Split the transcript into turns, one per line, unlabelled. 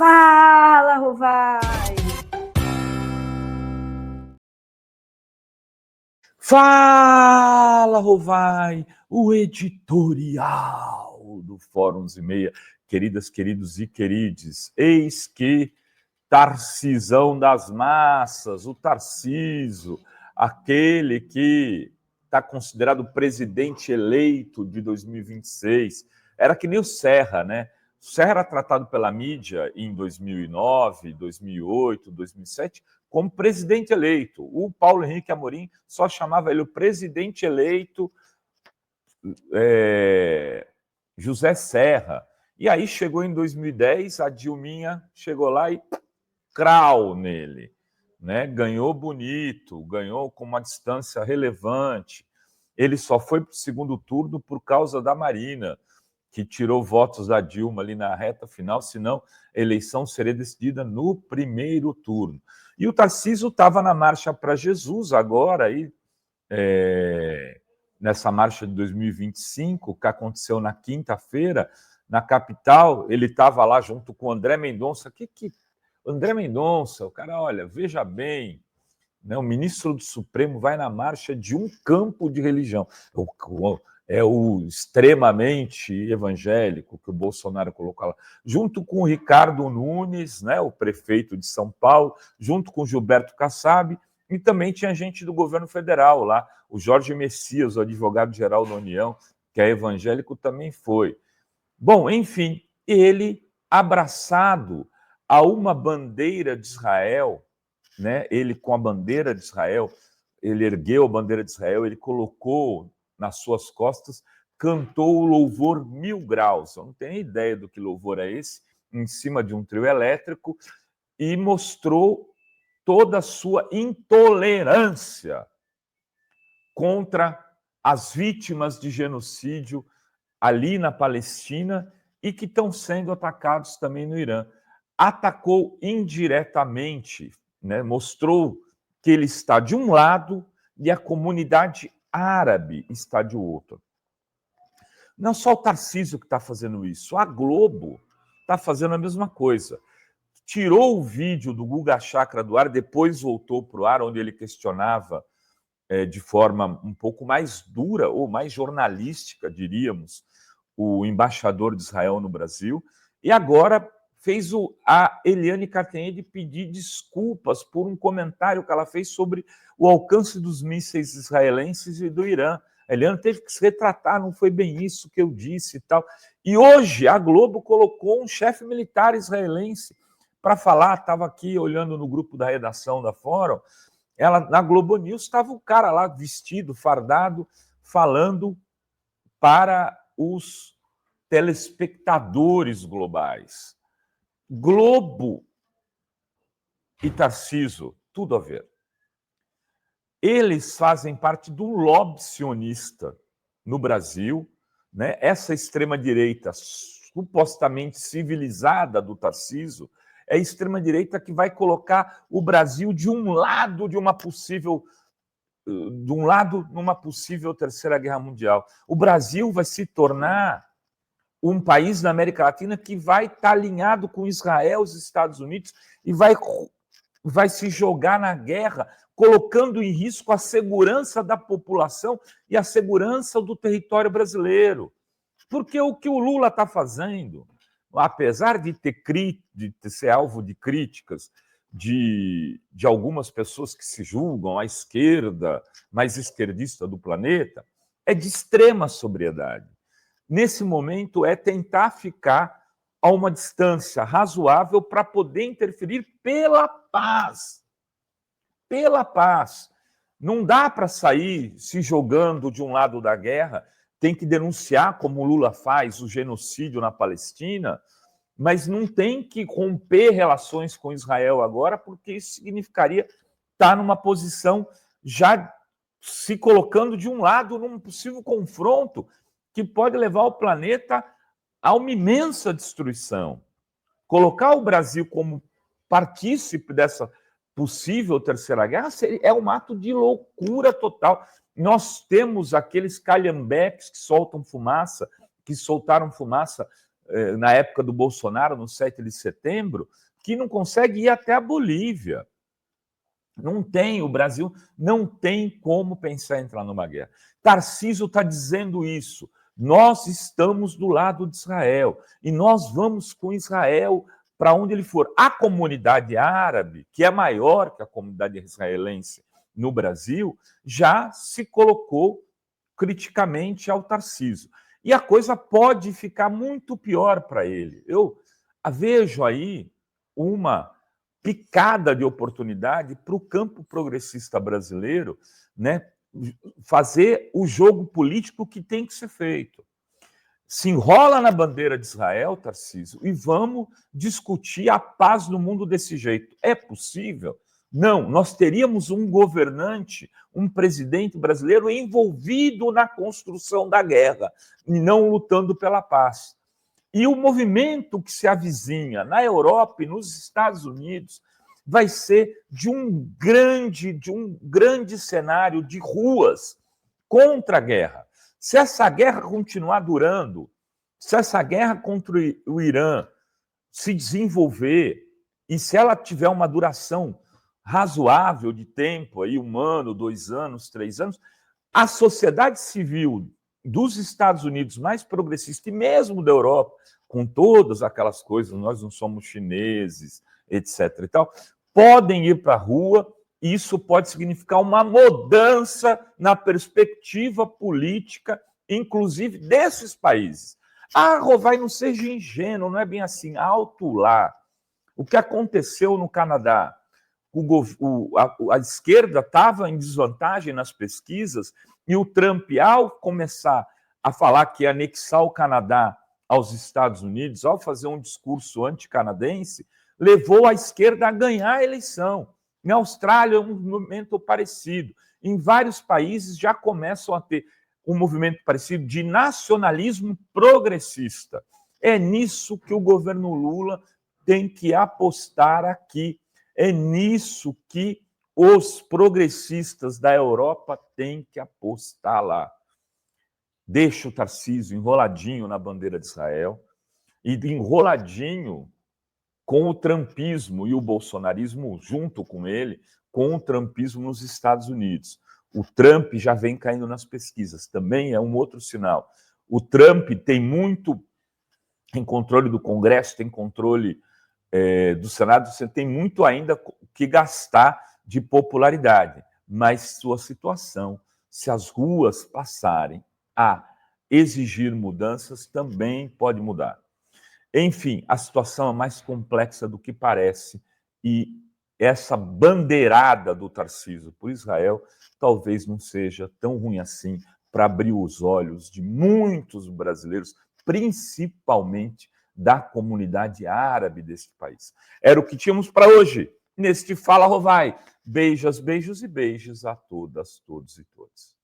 Fala, Rovai!
Fala, Rovai! O editorial do Fórum 11:30. Queridas, queridos e querides, eis que Tarcisão das massas, o Tarciso, aquele que está considerado presidente eleito de 2026, era que nem o Serra, né? O Serra era tratado pela mídia em 2009, 2008, 2007 como presidente eleito. O Paulo Henrique Amorim só chamava ele o presidente eleito José Serra. E aí chegou em 2010, a Dilminha chegou lá e crau nele, né? Ganhou bonito, ganhou com uma distância relevante. Ele só foi para o segundo turno por causa da Marina, que tirou votos da Dilma ali na reta final, senão a eleição seria decidida no primeiro turno. E o Tarcísio estava na Marcha para Jesus agora, aí, nessa marcha de 2025, que aconteceu na quinta-feira, na capital. Ele estava lá junto com o André Mendonça. André Mendonça, o cara, olha, veja bem, né, o ministro do Supremo vai na marcha de um campo de religião. É o extremamente evangélico que o Bolsonaro colocou lá, junto com o Ricardo Nunes, né, o prefeito de São Paulo, junto com o Gilberto Kassab, e também tinha gente do governo federal lá, o Jorge Messias, o advogado-geral da União, que é evangélico, também foi. Bom, enfim, ele abraçado a uma bandeira de Israel, né? Ele com a bandeira de Israel, ele ergueu a bandeira de Israel, ele colocou nas suas costas, cantou o louvor 1000 graus. Eu não tenho ideia do que louvor é esse, em cima de um trio elétrico, e mostrou toda a sua intolerância contra as vítimas de genocídio ali na Palestina e que estão sendo atacados também no Irã. Atacou indiretamente, né? Mostrou que ele está de um lado e a comunidade árabe está de outro. Não só o Tarcísio que está fazendo isso, a Globo está fazendo a mesma coisa. Tirou o vídeo do Guga Chakra do ar, depois voltou para o ar, onde ele questionava de forma um pouco mais dura, ou mais jornalística, diríamos, o embaixador de Israel no Brasil, e agora fez a Eliane Cantanhede pedir desculpas por um comentário que ela fez sobre o alcance dos mísseis israelenses e do Irã. A Eliane teve que se retratar, não foi bem isso que eu disse e tal. E hoje a Globo colocou um chefe militar israelense para falar, estava aqui olhando no grupo da redação da Fórum, na Globo News estava o cara lá vestido, fardado, falando para os telespectadores globais. Globo e Tarcísio, tudo a ver. Eles fazem parte do lobby sionista no Brasil, né? Essa extrema-direita supostamente civilizada do Tarcísio é a extrema-direita que vai colocar o Brasil de um lado numa possível Terceira Guerra Mundial. O Brasil vai se tornar um país da América Latina que vai estar alinhado com Israel, os Estados Unidos, e vai se jogar na guerra, colocando em risco a segurança da população e a segurança do território brasileiro. Porque o que o Lula está fazendo, apesar de ser alvo de críticas de algumas pessoas que se julgam a esquerda, mais esquerdista do planeta, é de extrema sobriedade. Nesse momento, é tentar ficar a uma distância razoável para poder interferir pela paz. Pela paz. Não dá para sair se jogando de um lado da guerra, tem que denunciar, como o Lula faz, o genocídio na Palestina, mas não tem que romper relações com Israel agora, porque isso significaria estar numa posição já se colocando de um lado num possível confronto que pode levar o planeta a uma imensa destruição. Colocar o Brasil como partícipe dessa possível terceira guerra é um ato de loucura total. Nós temos aqueles calhambeques que soltaram fumaça na época do Bolsonaro, no 7 de setembro, que não consegue ir até a Bolívia. Não tem, o Brasil não tem como pensar em entrar numa guerra. Tarcísio está dizendo isso. Nós estamos do lado de Israel e nós vamos com Israel para onde ele for. A comunidade árabe, que é maior que a comunidade israelense no Brasil, já se colocou criticamente ao Tarcísio. E a coisa pode ficar muito pior para ele. Eu vejo aí uma picada de oportunidade para o campo progressista brasileiro, né, fazer o jogo político que tem que ser feito. Se enrola na bandeira de Israel, Tarcísio, e vamos discutir a paz no mundo desse jeito. É possível? Não, nós teríamos um governante, um presidente brasileiro envolvido na construção da guerra e não lutando pela paz. E o movimento que se avizinha na Europa e nos Estados Unidos vai ser de um grande cenário de ruas contra a guerra. Se essa guerra continuar durando, se essa guerra contra o Irã se desenvolver e se ela tiver uma duração razoável de tempo, aí 1 ano, 2 anos, 3 anos, a sociedade civil dos Estados Unidos mais progressista e mesmo da Europa, com todas aquelas coisas, nós não somos chineses, etc. e tal, podem ir para a rua e isso pode significar uma mudança na perspectiva política, inclusive desses países. Rovai, não seja ingênuo, não é bem assim. Alto lá. O que aconteceu no Canadá? A esquerda estava em desvantagem nas pesquisas e o Trump, ao começar a falar que ia anexar o Canadá aos Estados Unidos, ao fazer um discurso anticanadense, levou a esquerda a ganhar a eleição. Na Austrália, um movimento parecido. Em vários países já começam a ter um movimento parecido de nacionalismo progressista. É nisso que o governo Lula tem que apostar aqui. É nisso que os progressistas da Europa têm que apostar lá. Deixa o Tarcísio enroladinho na bandeira de Israel e enroladinho com o trumpismo e o bolsonarismo junto com ele, com o trumpismo nos Estados Unidos. O Trump já vem caindo nas pesquisas, também é um outro sinal. O Trump tem muito em controle do Congresso, tem controle do Senado, você tem muito ainda que gastar de popularidade, mas sua situação, se as ruas passarem a exigir mudanças, também pode mudar. Enfim, a situação é mais complexa do que parece e essa bandeirada do Tarcísio por Israel talvez não seja tão ruim assim para abrir os olhos de muitos brasileiros, principalmente da comunidade árabe deste país. Era o que tínhamos para hoje, neste Fala Rovai. Beijos, beijos e beijos a todas, todos e todas.